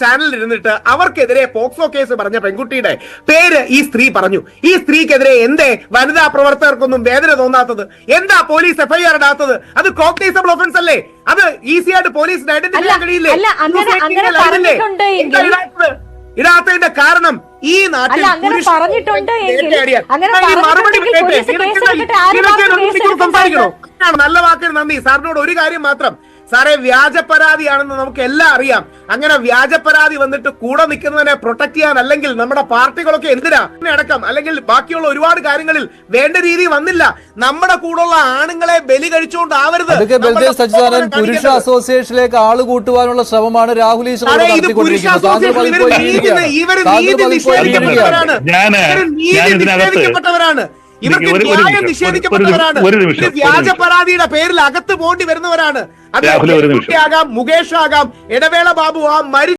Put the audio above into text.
ചാനലിൽ ഇരുന്നിട്ട് അവർക്കെതിരെ പോക്സോ കേസ് പറഞ്ഞ പെൺകുട്ടിയുടെ പേര് ഈ സ്ത്രീ പറഞ്ഞു. ഈ സ്ത്രീക്കെതിരെ എന്തേ വനിതാ പ്രവർത്തകർക്കൊന്നും വേദന തോന്നാത്തത്? എന്താ പോലീസ് എഫ്ഐആർ ഇടാത്തത്? അത് കോഗ്നൈസബിൾ ഒഫൻസ് അല്ലേ? അത് ഈസി ആയിട്ട് പോലീസിന് ഐഡന്റിഫൈ ചെയ്യാൻ കഴിയില്ലേ? ഇടാത്തതിന്റെ കാരണം ഈ നാട്ടിൽ സംസാരിക്കണോ? നല്ല വാക്കിന് നന്ദി. സാറിനോട് ഒരു കാര്യം മാത്രം, സാറേ, വ്യാജ പരാതിയാണെന്ന് നമുക്ക് എല്ലാം അറിയാം. അങ്ങനെ വ്യാജ പരാതി വന്നിട്ട് കൂടെ നിൽക്കുന്നതിനെ പ്രൊട്ടക്ട് ചെയ്യാൻ അല്ലെങ്കിൽ നമ്മുടെ പാർട്ടികളൊക്കെ എന്തിനാ അടക്കം അല്ലെങ്കിൽ ബാക്കിയുള്ള ഒരുപാട് കാര്യങ്ങളിൽ വേണ്ട രീതി വന്നില്ല. നമ്മുടെ കൂടെയുള്ള ആണുങ്ങളെ ബലി കഴിച്ചുകൊണ്ടാവരുത്. പുരുഷ അസോസിയേഷനിലേക്ക് ആള് കൂട്ടുവാനുള്ള ശ്രമമാണ് രാഹുൽ ഈശ്വർ. ഇവര് നീതി നിഷേധിക്കപ്പെട്ടവരാണ്. ഇവർക്ക് ന്യായം നിഷേധിക്കപ്പെട്ടവരാണ്. വ്യാജ പരാതിയുടെ പേരിൽ അകത്ത് പോണ്ടി വരുന്നവരാണ്. അത് ആകാം, മുകേഷ് ആകാം, ഇടവേള ബാബു ആ